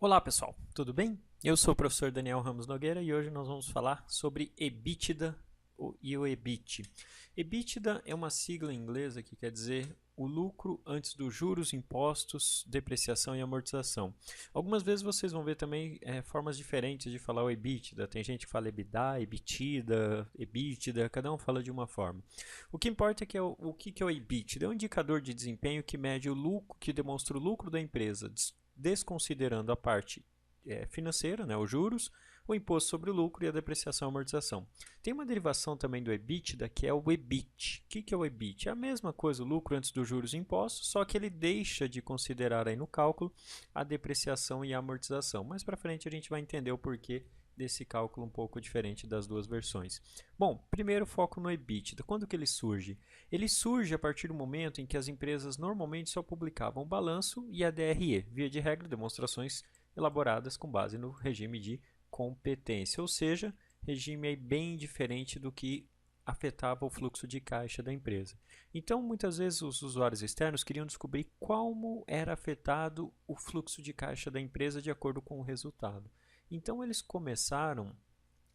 Olá pessoal, tudo bem? Eu sou o professor Daniel Ramos Nogueira e hoje nós vamos falar sobre EBITDA e o EBIT. EBITDA é uma sigla inglesa que quer dizer o lucro antes dos juros, impostos, depreciação e amortização. Algumas vezes vocês vão ver também formas diferentes de falar o EBITDA. Tem gente que fala EBITDA, EBITDA, EBITDA, cada um fala de uma forma. O que importa é que o que é o EBITDA? É um indicador de desempenho que mede o lucro, que demonstra o lucro da empresa, desconsiderando a parte financeira, né, os juros, o imposto sobre o lucro e a depreciação e amortização. Tem uma derivação também do EBITDA, que é o EBIT. O que é o EBIT? É a mesma coisa, o lucro antes dos juros e impostos, só que ele deixa de considerar aí no cálculo a depreciação e a amortização. Mais para frente a gente vai entender o porquê desse cálculo um pouco diferente das duas versões. Bom, primeiro foco no EBITDA. Quando que ele surge? Ele surge a partir do momento em que as empresas normalmente só publicavam o balanço e a DRE, via de regra, demonstrações elaboradas com base no regime de competência, ou seja, regime bem diferente do que afetava o fluxo de caixa da empresa. Então, muitas vezes os usuários externos queriam descobrir como era afetado o fluxo de caixa da empresa de acordo com o resultado. Então, eles começaram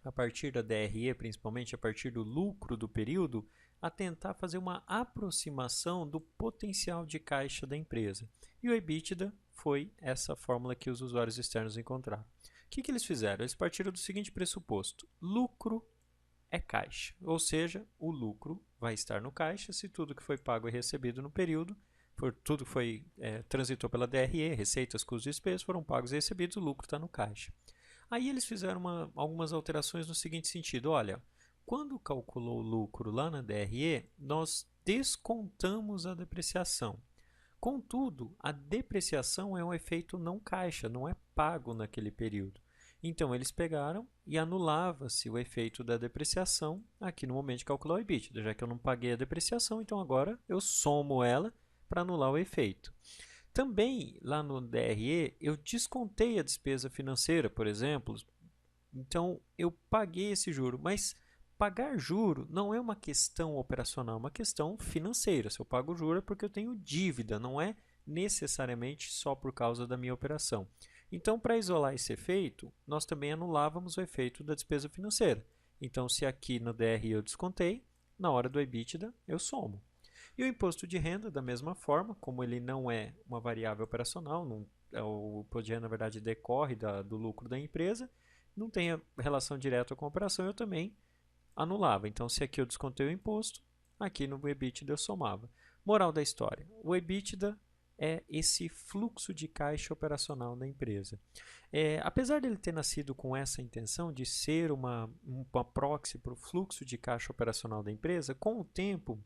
a partir da DRE, principalmente a partir do lucro do período, a tentar fazer uma aproximação do potencial de caixa da empresa. E o EBITDA foi essa fórmula que os usuários externos encontraram. O que eles fizeram? Eles partiram do seguinte pressuposto: lucro é caixa, ou seja, o lucro vai estar no caixa se tudo que foi pago e recebido no período, tudo que foi transitou pela DRE, receitas, custos e despesas foram pagos e recebidos, o lucro está no caixa. Aí eles fizeram algumas alterações no seguinte sentido: olha, quando calculou o lucro lá na DRE, nós descontamos a depreciação. Contudo, a depreciação é um efeito não caixa, não é pago naquele período. Então, eles pegaram e anulava-se o efeito da depreciação aqui no momento de calcular o EBITDA. Já que eu não paguei a depreciação, então agora eu somo ela para anular o efeito. Também, lá no DRE, eu descontei a despesa financeira, por exemplo. Então, eu paguei esse juro, mas pagar juro não é uma questão operacional, é uma questão financeira. Se eu pago juro é porque eu tenho dívida, não é necessariamente só por causa da minha operação. Então, para isolar esse efeito, nós também anulávamos o efeito da despesa financeira. Então, se aqui no DRE eu descontei, na hora do EBITDA eu somo. E o imposto de renda, da mesma forma, como ele não é uma variável operacional, o imposto de renda, na verdade, decorre do lucro da empresa, não tem relação direta com a operação, eu também anulava. Então, se aqui eu descontei o imposto, aqui no EBITDA eu somava. Moral da história: o EBITDA é esse fluxo de caixa operacional da empresa. Apesar dele ter nascido com essa intenção de ser uma proxy para o fluxo de caixa operacional da empresa, com o tempo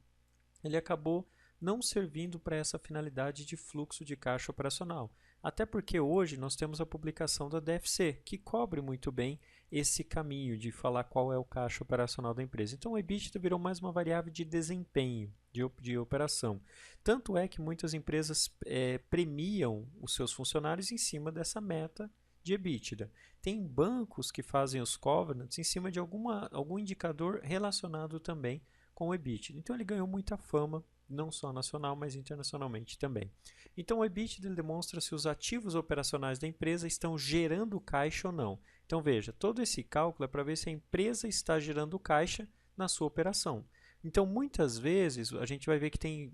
ele acabou não servindo para essa finalidade de fluxo de caixa operacional. Até porque hoje nós temos a publicação da DFC, que cobre muito bem esse caminho de falar qual é o caixa operacional da empresa. Então o EBITDA virou mais uma variável de desempenho de operação. Tanto é que muitas empresas premiam os seus funcionários em cima dessa meta de EBITDA. Tem bancos que fazem os covenants em cima de algum indicador relacionado também com o EBITDA. Então ele ganhou muita fama, não só nacional, mas internacionalmente também. Então o EBITDA ele demonstra se os ativos operacionais da empresa estão gerando caixa ou não. Então veja, todo esse cálculo é para ver se a empresa está gerando caixa na sua operação. Então muitas vezes a gente vai ver que tem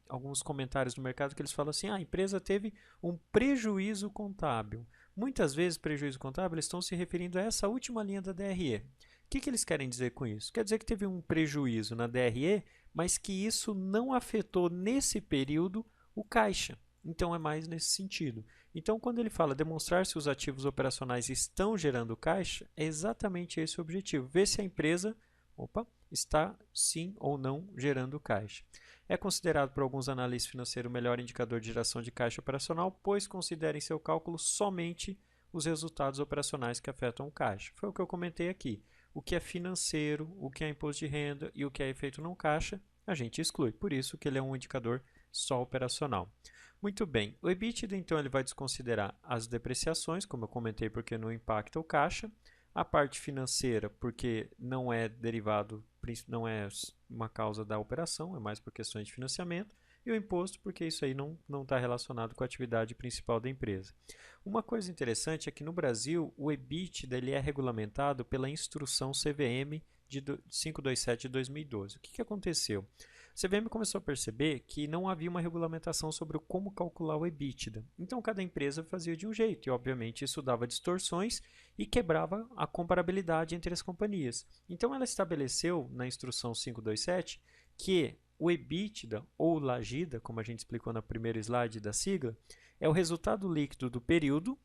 alguns comentários no mercado que eles falam assim: a empresa teve um prejuízo contábil. Muitas vezes prejuízo contábil eles estão se referindo a essa última linha da DRE. O que eles querem dizer com isso? Quer dizer que teve um prejuízo na DRE, mas que isso não afetou nesse período o caixa. Então é mais nesse sentido. Então, quando ele fala demonstrar se os ativos operacionais estão gerando caixa, é exatamente esse o objetivo. Ver se a empresa está sim ou não gerando caixa. É considerado por alguns analistas financeiros o melhor indicador de geração de caixa operacional, pois considera em seu cálculo somente os resultados operacionais que afetam o caixa. Foi o que eu comentei aqui. O que é financeiro, o que é imposto de renda e o que é efeito não caixa, a gente exclui. Por isso que ele é um indicador só operacional. Muito bem, o EBITDA então ele vai desconsiderar as depreciações, como eu comentei, porque não impacta o caixa, a parte financeira, porque não é derivado, não é uma causa da operação, é mais por questões de financiamento, e o imposto porque isso aí não está relacionado com a atividade principal da empresa. Uma coisa interessante é que no Brasil o EBITDA ele é regulamentado pela instrução CVM de 527 de 2012. O que aconteceu? A CVM começou a perceber que não havia uma regulamentação sobre como calcular o EBITDA. Então, cada empresa fazia de um jeito, e obviamente isso dava distorções e quebrava a comparabilidade entre as companhias. Então, ela estabeleceu na instrução 527 que o EBITDA, ou LAGIDA, como a gente explicou no primeiro slide da sigla, é o resultado líquido do período,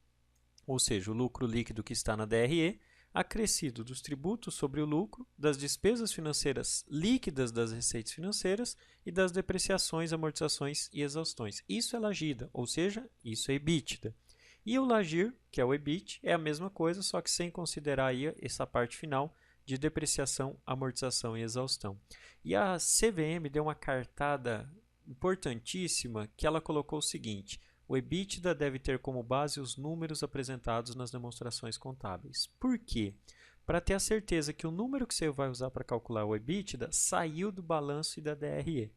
ou seja, o lucro líquido que está na DRE, acrescido dos tributos sobre o lucro, das despesas financeiras líquidas das receitas financeiras e das depreciações, amortizações e exaustões. Isso é LAGIDA, ou seja, isso é EBITDA. E o LAGIR, que é o EBIT, é a mesma coisa, só que sem considerar aí essa parte final de depreciação, amortização e exaustão. E a CVM deu uma cartada importantíssima que ela colocou o seguinte: o EBITDA deve ter como base os números apresentados nas demonstrações contábeis. Por quê? Para ter a certeza que o número que você vai usar para calcular o EBITDA saiu do balanço e da DRE,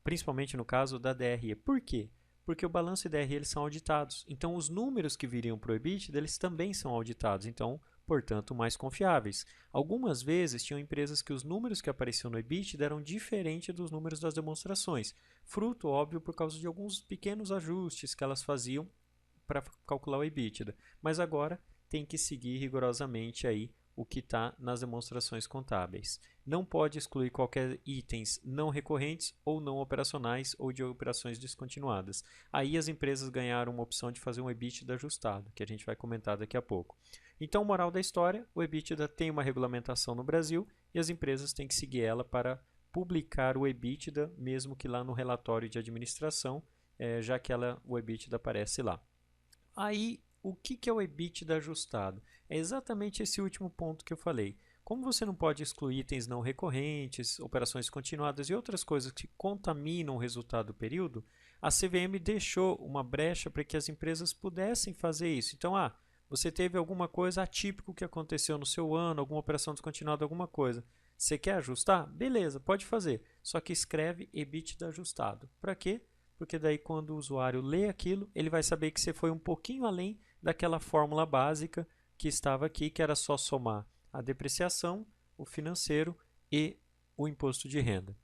principalmente no caso da DRE. Por quê? Porque o balanço e DRE eles são auditados. Então, os números que viriam para o EBITDA eles também são auditados. Então, portanto, mais confiáveis. Algumas vezes, tinham empresas que os números que apareciam no EBITDA eram diferentes dos números das demonstrações. Fruto, óbvio, por causa de alguns pequenos ajustes que elas faziam para calcular o EBITDA. Mas agora tem que seguir rigorosamente aí o que está nas demonstrações contábeis. Não pode excluir qualquer itens não recorrentes ou não operacionais ou de operações descontinuadas. Aí as empresas ganharam uma opção de fazer um EBITDA ajustado, que a gente vai comentar daqui a pouco. Então, moral da história, o EBITDA tem uma regulamentação no Brasil e as empresas têm que seguir ela para publicar o EBITDA, mesmo que lá no relatório de administração, já que o EBITDA aparece lá. Aí, o que é o EBITDA ajustado? É exatamente esse último ponto que eu falei. Como você não pode excluir itens não recorrentes, operações continuadas e outras coisas que contaminam o resultado do período, a CVM deixou uma brecha para que as empresas pudessem fazer isso. Então, você teve alguma coisa atípica que aconteceu no seu ano, alguma operação descontinuada, alguma coisa. Você quer ajustar? Beleza, pode fazer. Só que escreve EBITDA ajustado. Para quê? Porque daí quando o usuário lê aquilo, ele vai saber que você foi um pouquinho além daquela fórmula básica que estava aqui, que era só somar a depreciação, o financeiro e o imposto de renda.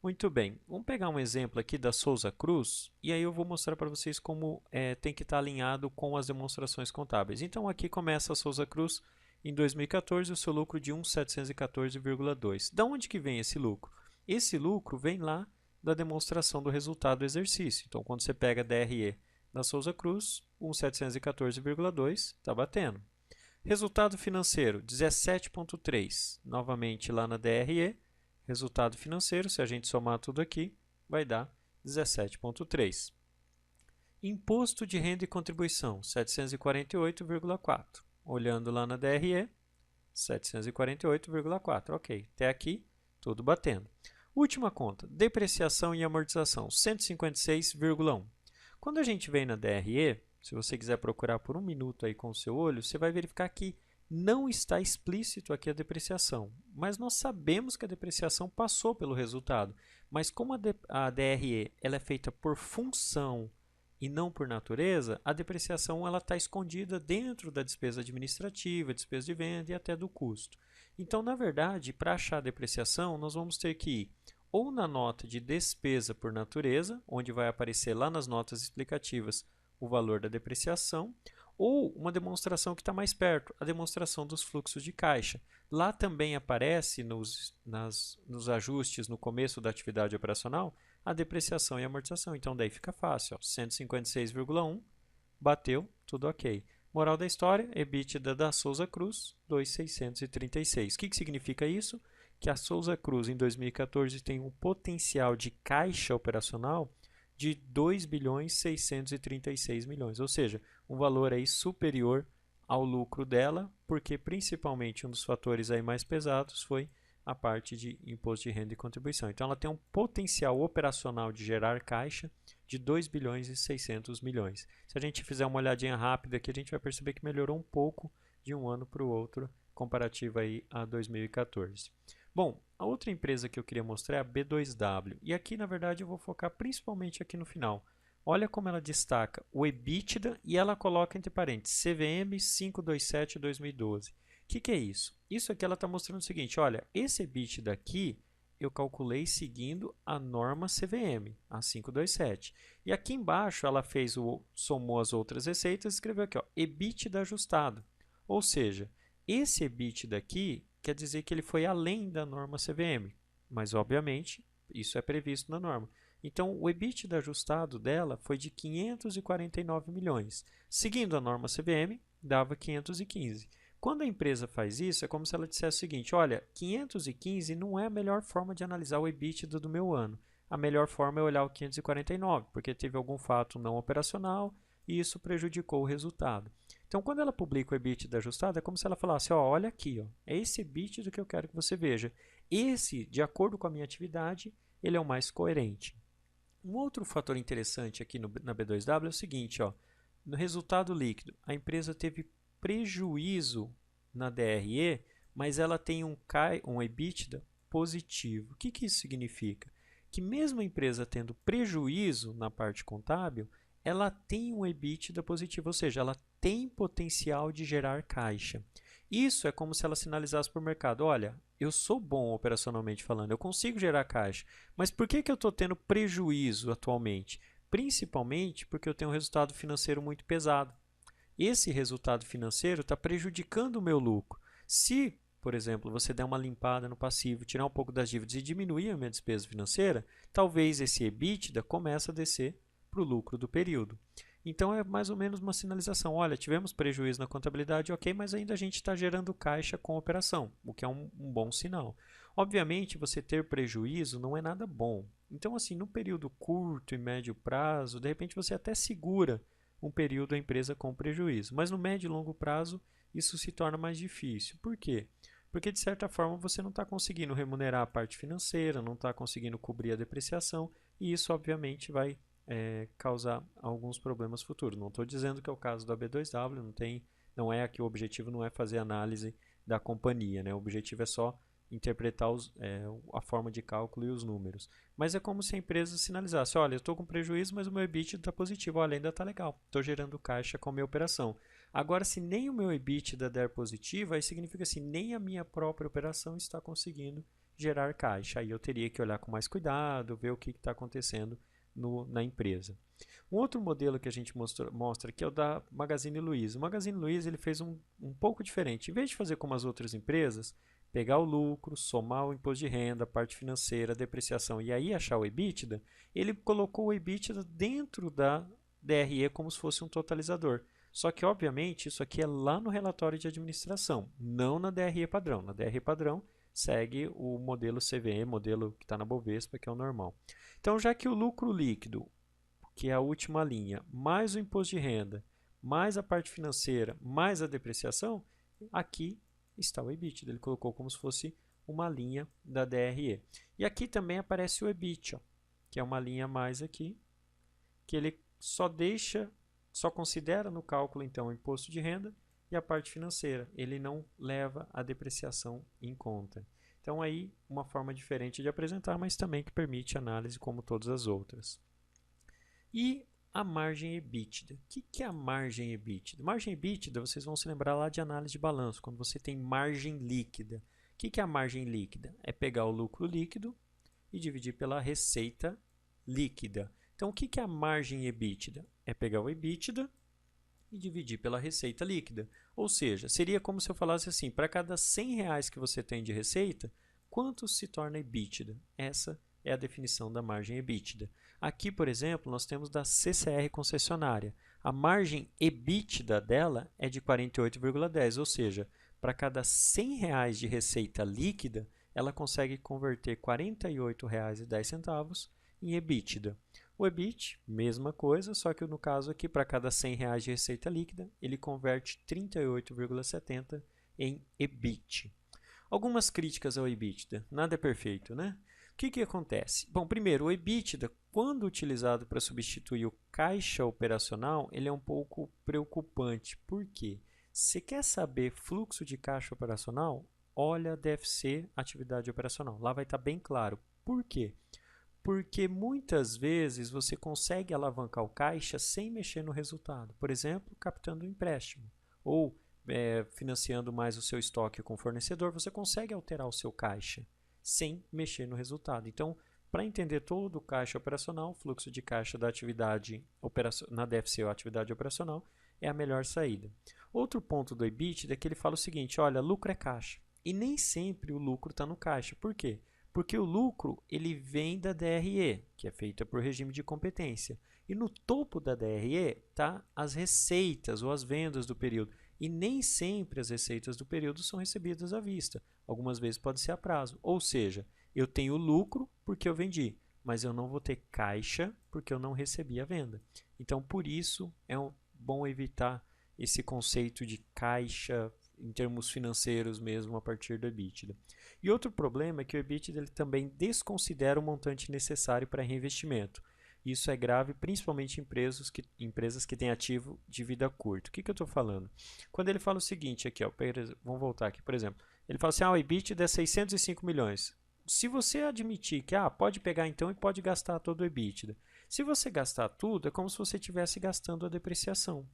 Muito bem, vamos pegar um exemplo aqui da Souza Cruz e aí eu vou mostrar para vocês como tem que estar alinhado com as demonstrações contábeis. Então aqui começa a Souza Cruz em 2014 o seu lucro de 1.714,2. Da onde que vem esse lucro? Esse lucro vem lá da demonstração do resultado do exercício. Então, quando você pega a DRE da Souza Cruz, 1.714,2 está batendo. Resultado financeiro, 17,3. Novamente lá na DRE, resultado financeiro, se a gente somar tudo aqui, vai dar 17,3. Imposto de renda e contribuição, 748,4. Olhando lá na DRE, 748,4. Ok, até aqui, tudo batendo. Última conta, depreciação e amortização, 156,1. Quando a gente vem na DRE, se você quiser procurar por um minuto aí com o seu olho, você vai verificar que não está explícito aqui a depreciação. Mas nós sabemos que a depreciação passou pelo resultado. Mas como a DRE ela é feita por função e não por natureza, a depreciação está escondida dentro da despesa administrativa, despesa de venda e até do custo. Então, na verdade, para achar a depreciação, nós vamos ter que ir ou na nota de despesa por natureza, onde vai aparecer lá nas notas explicativas o valor da depreciação, ou uma demonstração que está mais perto, a demonstração dos fluxos de caixa. Lá também aparece nos ajustes no começo da atividade operacional a depreciação e amortização. Então, daí fica fácil. 156,1, bateu, tudo ok. Moral da história, EBITDA da Souza Cruz, 2.636. O que significa isso? Que a Souza Cruz, em 2014, tem um potencial de caixa operacional de 2.636 milhões, ou seja, um valor aí superior ao lucro dela, porque principalmente um dos fatores aí mais pesados foi a parte de imposto de renda e contribuição. Então, ela tem um potencial operacional de gerar caixa de 2.600 milhões. Se a gente fizer uma olhadinha rápida aqui, a gente vai perceber que melhorou um pouco de um ano para o outro, comparativo aí a 2014. Bom, a outra empresa que eu queria mostrar é a B2W. E aqui, na verdade, eu vou focar principalmente aqui no final. Olha como ela destaca o EBITDA e ela coloca entre parênteses CVM 527-2012. O que é isso? Isso aqui ela está mostrando o seguinte, olha, esse EBITDA aqui eu calculei seguindo a norma CVM, a 527. E aqui embaixo ela somou as outras receitas e escreveu aqui, ó, EBITDA ajustado. Ou seja, esse EBITDA aqui quer dizer que ele foi além da norma CVM, mas obviamente isso é previsto na norma. Então, o EBITDA ajustado dela foi de 549 milhões. Seguindo a norma CVM, dava 515. Quando a empresa faz isso, é como se ela dissesse o seguinte, olha, 515 não é a melhor forma de analisar o EBITDA do meu ano. A melhor forma é olhar o 549, porque teve algum fato não operacional e isso prejudicou o resultado. Então, quando ela publica o EBITDA ajustado, é como se ela falasse, ó, olha aqui, ó, é esse EBITDA que eu quero que você veja. Esse, de acordo com a minha atividade, ele é o mais coerente. Um outro fator interessante aqui na B2W é o seguinte, ó, no resultado líquido, a empresa teve prejuízo na DRE, mas ela tem um EBITDA positivo. O que isso significa? Que mesmo a empresa tendo prejuízo na parte contábil, ela tem um EBITDA positivo, ou seja, ela tem potencial de gerar caixa. Isso é como se ela sinalizasse para o mercado, olha, eu sou bom operacionalmente falando, eu consigo gerar caixa, mas por que eu estou tendo prejuízo atualmente? Principalmente porque eu tenho um resultado financeiro muito pesado. Esse resultado financeiro está prejudicando o meu lucro. Se, por exemplo, você der uma limpada no passivo, tirar um pouco das dívidas e diminuir a minha despesa financeira, talvez esse EBITDA comece a descer para o lucro do período. Então é mais ou menos uma sinalização. Olha, tivemos prejuízo na contabilidade, ok, mas ainda a gente está gerando caixa com a operação, o que é um bom sinal. Obviamente, você ter prejuízo não é nada bom. Então, assim, no período curto e médio prazo, de repente você até segura um período a empresa com prejuízo. Mas no médio e longo prazo, isso se torna mais difícil. Por quê? Porque, de certa forma, você não está conseguindo remunerar a parte financeira, não está conseguindo cobrir a depreciação, e isso, obviamente, vai causar alguns problemas futuros. Não estou dizendo que é o caso da B2W, não é aqui o objetivo não é fazer análise da companhia, né? O objetivo é só interpretar a forma de cálculo e os números. Mas é como se a empresa sinalizasse, olha, eu estou com prejuízo, mas o meu EBITDA está positivo, olha, ainda está legal, estou gerando caixa com a minha operação. Agora, se nem o meu EBITDA der positivo, aí significa assim, nem a minha própria operação está conseguindo gerar caixa. Aí eu teria que olhar com mais cuidado, ver o que está acontecendo na empresa. Um outro modelo que a gente mostra aqui é o da Magazine Luiza. O Magazine Luiza ele fez um pouco diferente. Em vez de fazer como as outras empresas, pegar o lucro, somar o imposto de renda, a parte financeira, a depreciação e aí achar o EBITDA, ele colocou o EBITDA dentro da DRE como se fosse um totalizador. Só que, obviamente, isso aqui é lá no relatório de administração, não na DRE padrão. Na DRE padrão, segue o modelo CVM, modelo que está na Bovespa, que é o normal. Então, já que o lucro líquido, que é a última linha, mais o imposto de renda, mais a parte financeira, mais a depreciação, aqui está o EBITDA. Ele colocou como se fosse uma linha da DRE. E aqui também aparece o EBIT, ó, que é uma linha a mais aqui, que ele só considera no cálculo então o imposto de renda e a parte financeira. Ele não leva a depreciação em conta. Então aí uma forma diferente de apresentar, mas também que permite análise como todas as outras. E a margem EBITDA. O que é a margem EBITDA? Margem EBITDA, vocês vão se lembrar lá de análise de balanço, quando você tem margem líquida. O que é a margem líquida? É pegar o lucro líquido e dividir pela receita líquida. Então, o que é a margem EBITDA? É pegar o EBITDA e dividir pela receita líquida. Ou seja, seria como se eu falasse assim, para cada R$100 que você tem de receita, quanto se torna EBITDA? Essa é a definição da margem EBITDA. Aqui, por exemplo, nós temos da CCR concessionária. A margem EBITDA dela é de 48,10, ou seja, para cada R$100 de receita líquida, ela consegue converter R$ 48,10 em EBITDA. O EBIT, mesma coisa, só que no caso aqui, para cada R$100 de receita líquida, ele converte 38,70 em EBIT. Algumas críticas ao EBITDA, nada é perfeito, né? O que acontece? Bom, primeiro, o EBITDA, quando utilizado para substituir o caixa operacional, ele é um pouco preocupante. Por quê? Você quer saber fluxo de caixa operacional? olha a DFC, atividade operacional. Lá vai estar bem claro. Por quê? Porque muitas vezes você consegue alavancar o caixa sem mexer no resultado. Por exemplo, captando um empréstimo ou financiando mais o seu estoque com o fornecedor, você consegue alterar o seu caixa sem mexer no resultado. Então, para entender todo o caixa operacional, fluxo de caixa da atividade na DFC ou atividade operacional, é a melhor saída. Outro ponto do EBITDA é que ele fala o seguinte, olha, lucro é caixa. E nem sempre o lucro está no caixa. Por quê? Porque o lucro ele vem da DRE, que é feita por regime de competência. E no topo da DRE está as receitas ou as vendas do período. E nem sempre as receitas do período são recebidas à vista. Algumas vezes pode ser a prazo. Ou seja, eu tenho lucro porque eu vendi, mas eu não vou ter caixa porque eu não recebi a venda. Então, por isso, é bom evitar esse conceito de caixa em termos financeiros mesmo a partir do EBITDA. E outro problema é que o EBITDA ele também desconsidera o montante necessário para reinvestimento. Isso é grave principalmente em empresas que têm ativo de vida curta. O que eu estou falando? Quando ele fala o seguinte, aqui, ó, vamos voltar aqui, por exemplo, ele fala assim, o EBITDA é 605 milhões. Se você admitir que pode pegar então e pode gastar todo o EBITDA. Se você gastar tudo, é como se você estivesse gastando a depreciação.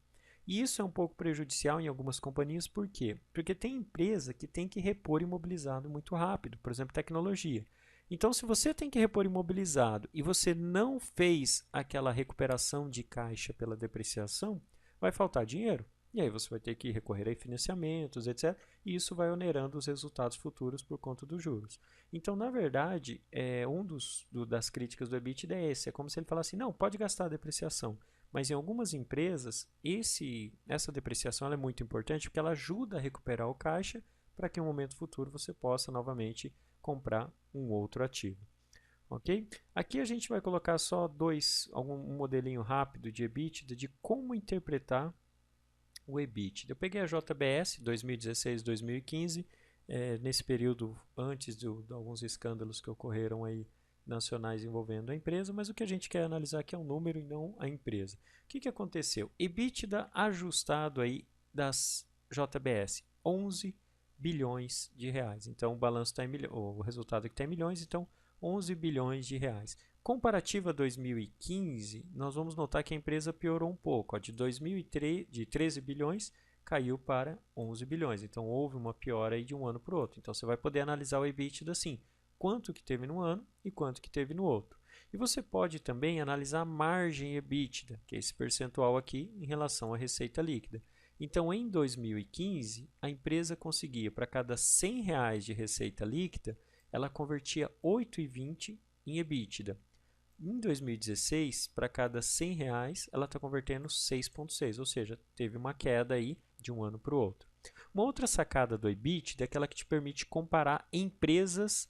E isso é um pouco prejudicial em algumas companhias, por quê? Porque tem empresa que tem que repor imobilizado muito rápido, por exemplo, tecnologia. Então, se você tem que repor imobilizado e você não fez aquela recuperação de caixa pela depreciação, vai faltar dinheiro. E aí você vai ter que recorrer a financiamentos, etc. E isso vai onerando os resultados futuros por conta dos juros. Então, na verdade, das críticas do EBITDA é esse. É como se ele falasse, não, pode gastar a depreciação. Mas em algumas empresas, essa depreciação é muito importante porque ela ajuda a recuperar o caixa para que em um momento futuro você possa novamente comprar um outro ativo. Ok? Aqui a gente vai colocar só um modelinho rápido de EBITDA de como interpretar o EBITDA. Eu peguei a JBS 2016-2015, nesse período antes de alguns escândalos que ocorreram aí nacionais envolvendo a empresa, mas o que a gente quer analisar aqui é o número e não a empresa. O que aconteceu? EBITDA ajustado aí das JBS, 11 bilhões de reais. Então o balanço está o resultado aqui está em milhões, então 11 bilhões de reais. Comparativa a 2015, nós vamos notar que a empresa piorou um pouco. De 13 bilhões caiu para 11 bilhões. Então houve uma piora aí de um ano para o outro. Então você vai poder analisar o EBITDA assim, quanto que teve no ano e quanto que teve no outro. E você pode também analisar a margem EBITDA, que é esse percentual aqui em relação à receita líquida. Então, em 2015, a empresa conseguia, para cada R$100 de receita líquida, ela convertia 8,20 em EBITDA. Em 2016, para cada R$100, ela está convertendo 6,6, ou seja, teve uma queda aí de um ano para o outro. Uma outra sacada do EBITDA é aquela que te permite comparar empresas,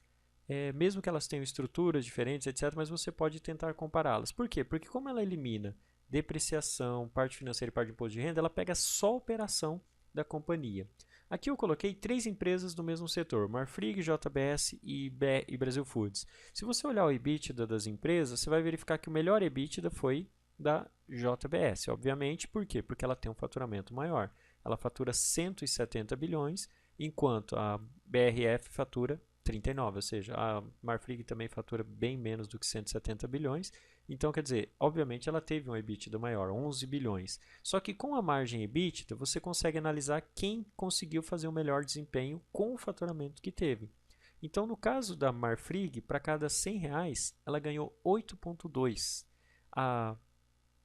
mesmo que elas tenham estruturas diferentes, etc., mas você pode tentar compará-las. Por quê? Porque como ela elimina depreciação, parte financeira e parte de imposto de renda, ela pega só a operação da companhia. Aqui eu coloquei 3 empresas do mesmo setor, Marfrig, JBS e Brasil Foods. Se você olhar o EBITDA das empresas, você vai verificar que o melhor EBITDA foi da JBS, obviamente. Por quê? Porque ela tem um faturamento maior. Ela fatura 170 bilhões, enquanto a BRF fatura 39, ou seja, a Marfrig também fatura bem menos do que 170 bilhões. Então, quer dizer, obviamente ela teve um EBITDA maior, 11 bilhões. Só que com a margem EBITDA, você consegue analisar quem conseguiu fazer o melhor desempenho com o faturamento que teve. Então, no caso da Marfrig, para cada R$100, ela ganhou 8,2. A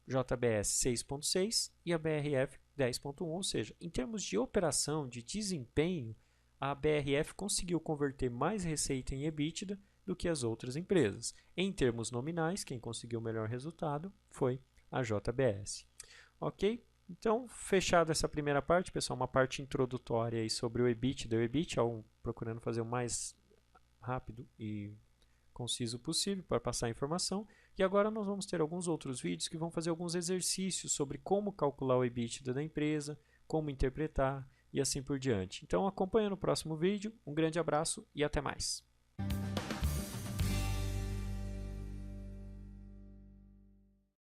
JBS 6,6 e a BRF 10,1. Ou seja, em termos de operação, de desempenho, a BRF conseguiu converter mais receita em EBITDA do que as outras empresas. Em termos nominais, quem conseguiu o melhor resultado foi a JBS. Ok? Então, fechada essa primeira parte, pessoal, uma parte introdutória aí sobre o EBITDA. O EBITDA, procurando fazer o mais rápido e conciso possível para passar a informação. E agora nós vamos ter alguns outros vídeos que vão fazer alguns exercícios sobre como calcular o EBITDA da empresa, como interpretar e assim por diante. Então acompanhe no próximo vídeo. Um grande abraço e até mais.